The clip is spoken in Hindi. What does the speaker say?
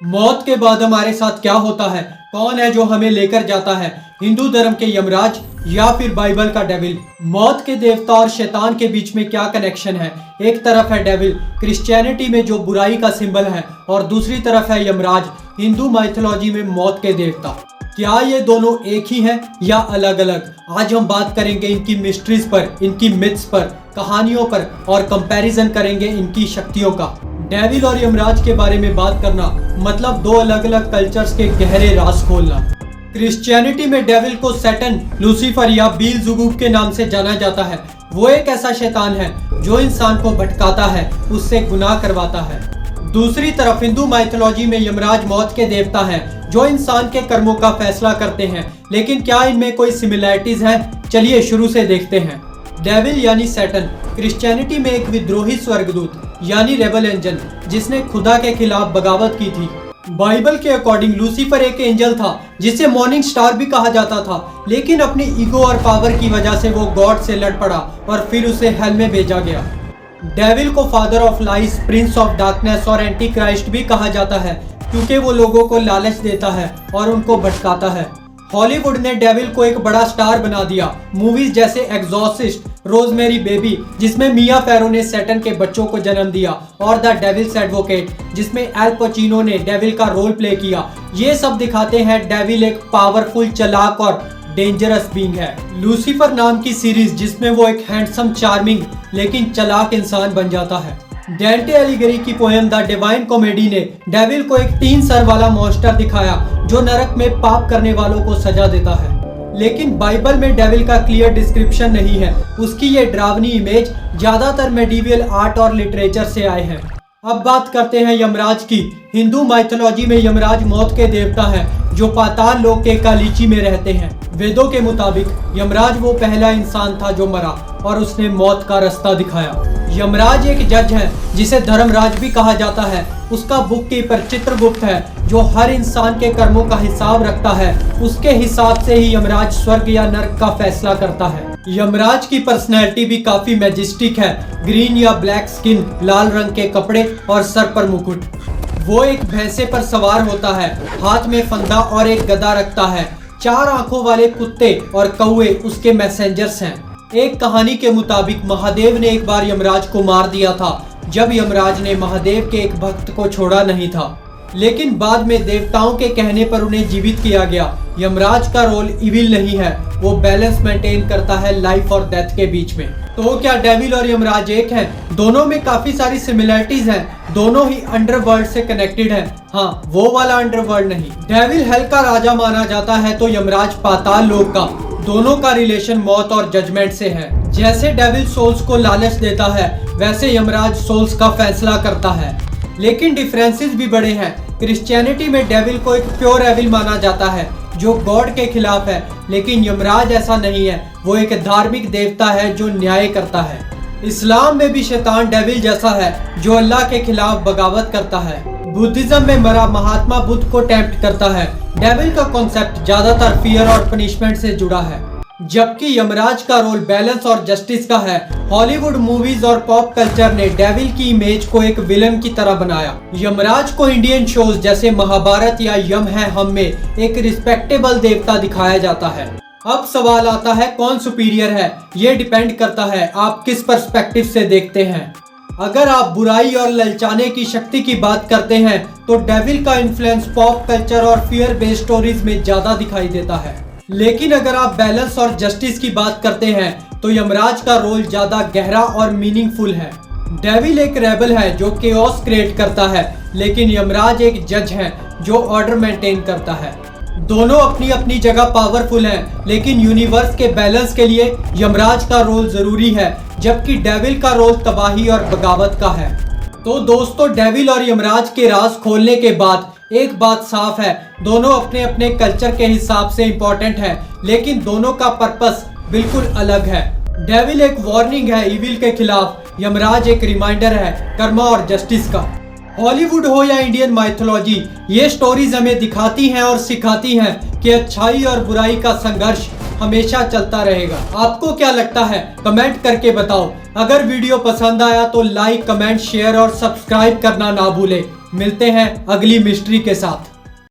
मौत के बाद हमारे साथ क्या होता है? कौन है जो हमें लेकर जाता है? हिंदू धर्म के यमराज या फिर बाइबल का डेविल? मौत के देवता और शैतान के बीच में क्या कनेक्शन है? एक तरफ है डेविल, क्रिश्चियनिटी में जो बुराई का सिंबल है, और दूसरी तरफ है यमराज, हिंदू माइथोलॉजी में मौत के देवता। क्या ये दोनों एक ही हैं या अलग अलग? आज हम बात करेंगे इनकी मिस्ट्रीज पर, इनकी मिथ्स पर, कहानियों पर, और कंपैरिजन करेंगे इनकी शक्तियों का। डेविल और यमराज के बारे में बात करना मतलब दो अलग अलग कल्चर्स के गहरे राज खोलना। क्रिश्चियनिटी में डेविल को सैटन, लूसीफर या बीलज़ेबूब के नाम से जाना जाता है। वो एक ऐसा शैतान है जो इंसान को भटकाता है, उससे गुनाह करवाता है। दूसरी तरफ हिंदू माइथोलॉजी में यमराज मौत के देवता हैं जो इंसान के कर्मों का फैसला करते हैं। लेकिन क्या इनमें कोई सिमिलैरिटीज हैं? चलिए शुरू से देखते हैं। डेविल यानी सैटन क्रिश्चियनिटी में एक विद्रोही स्वर्गदूत यानी रेबल एंजल जिसने खुदा के खिलाफ बगावत की थी। बाइबल के अकॉर्डिंग लूसीफर एक एंजल था जिसे मॉर्निंग स्टार भी कहा जाता था, लेकिन अपनी ईगो और पावर की वजह से वो गॉड से लड़ पड़ा और फिर उसे हेल में भेजा गया। डेविल को father of lies, Prince of darkness और एंटी क्राइस्ट भी कहा जाता है क्योंकि वो लोगों को लालच देता है और उनको भटकाता है। हॉलीवुड ने डेविल को एक बड़ा स्टार बना दिया। मूवीज जैसे एग्जॉर्सिस्ट, रोजमेरी बेबी जिसमें मिया फैरो ने सैटन के बच्चों को जन्म दिया, और द डेविल्स एडवोकेट जिसमें एल पचिनो ने डेविल का रोल प्ले किया, ये सब दिखाते हैं डेविल एक पावरफुल, चालाक और डेंजरस बीइंग है। लूसीफर नाम की सीरीज जिसमें वो एक हैंडसम, चार्मिंग लेकिन चालाक इंसान बन जाता है। डेंटे एलिगरी की पोएम द डिवाइन कॉमेडी ने डेविल को एक 3 सर वाला मॉन्स्टर दिखाया जो नरक में पाप करने वालों को सजा देता है। लेकिन बाइबल में डेविल का क्लियर डिस्क्रिप्शन नहीं है। उसकी ये डरावनी इमेज ज्यादातर मेडिवल आर्ट और लिटरेचर से आए हैं। अब बात करते हैं यमराज की। हिंदू माइथोलॉजी में यमराज मौत के देवता है जो पाताल लोक के कालीची में रहते हैं। वेदों के मुताबिक यमराज वो पहला इंसान था जो मरा और उसने मौत का रास्ता दिखाया। यमराज एक जज है जिसे धर्मराज भी कहा जाता है। उसका बुक कीपर चित्रगुप्त है जो हर इंसान के कर्मों का हिसाब रखता है। उसके हिसाब से ही यमराज स्वर्ग या नरक का फैसला करता है। यमराज की पर्सनैलिटी भी काफी मैजेस्टिक है। ग्रीन या ब्लैक स्किन, लाल रंग के कपड़े और सर पर मुकुट। वो एक भैंसे पर सवार होता है, हाथ में फंदा और एक गदा रखता है। 4 आंखों वाले कुत्ते और कौवे उसके मैसेंजर्स हैं। एक कहानी के मुताबिक महादेव ने एक बार यमराज को मार दिया था जब यमराज ने महादेव के एक भक्त को छोड़ा नहीं था, लेकिन बाद में देवताओं के कहने पर उन्हें जीवित किया गया। यमराज का रोल इविल नहीं है, वो बैलेंस मेंटेन करता है लाइफ और डेथ के बीच में। तो क्या डेविल और यमराज एक हैं? दोनों में काफी सारी सिमिलरिटीज हैं। दोनों ही अंडरवर्ल्ड से कनेक्टेड हैं। हाँ, वो वाला अंडरवर्ल्ड नहीं। डेविल हेल का राजा माना जाता है तो यमराज पाताल लोक का। दोनों का रिलेशन मौत और जजमेंट से है। जैसे डेविल सोल्स को लालच देता है वैसे यमराज सोल्स का फैसला करता है। लेकिन डिफरेंसेस भी बड़े हैं। क्रिश्चियनिटी में डेविल को एक प्योर एविल माना जाता है जो गॉड के खिलाफ है, लेकिन यमराज ऐसा नहीं है। वो एक धार्मिक देवता है जो न्याय करता है। इस्लाम में भी शैतान डेविल जैसा है जो अल्लाह के खिलाफ बगावत करता है। बुद्धिज्म में मरा महात्मा बुद्ध को टेम्प्ट करता है। डेविल का कॉन्सेप्ट ज्यादातर फियर और पनिशमेंट से जुड़ा है, जबकि यमराज का रोल बैलेंस और जस्टिस का है। हॉलीवुड मूवीज और पॉप कल्चर ने डेविल की इमेज को एक विलन की तरह बनाया। यमराज को इंडियन शोज जैसे महाभारत या यम है हम में एक रिस्पेक्टेबल देवता दिखाया जाता है। अब सवाल आता है कौन सुपीरियर है? ये डिपेंड करता है आप किस पर्सपेक्टिव से देखते हैं। अगर आप बुराई और ललचाने की शक्ति की बात करते हैं तो डेविल का इन्फ्लुएंस पॉप कल्चर और फियर बेस्ड स्टोरीज में ज्यादा दिखाई देता है। लेकिन अगर आप बैलेंस और जस्टिस की बात करते हैं तो यमराज का रोल ज्यादा गहरा और मीनिंगफुल है। डेविल एक रेबल है जो केओस क्रिएट करता है, लेकिन यमराज एक जज है जो ऑर्डर मेंटेन करता है। दोनों अपनी अपनी जगह पावरफुल हैं, लेकिन यूनिवर्स के बैलेंस के लिए यमराज का रोल जरूरी है, जबकि डेविल का रोल तबाही और बगावत का है। तो दोस्तों, डेविल और यमराज के राज खोलने के बाद एक बात साफ है, दोनों अपने अपने कल्चर के हिसाब से इम्पोर्टेंट है, लेकिन दोनों का पर्पस बिल्कुल अलग है। डेविल एक वार्निंग है इविल के खिलाफ, यमराज एक रिमाइंडर है कर्मा और जस्टिस का। हॉलीवुड हो या इंडियन माइथोलॉजी, ये स्टोरीज हमें दिखाती हैं और सिखाती हैं कि अच्छाई और बुराई का संघर्ष हमेशा चलता रहेगा। आपको क्या लगता है? कमेंट करके बताओ। अगर वीडियो पसंद आया तो लाइक, कमेंट, शेयर और सब्सक्राइब करना ना भूलें। मिलते हैं अगली मिस्ट्री के साथ।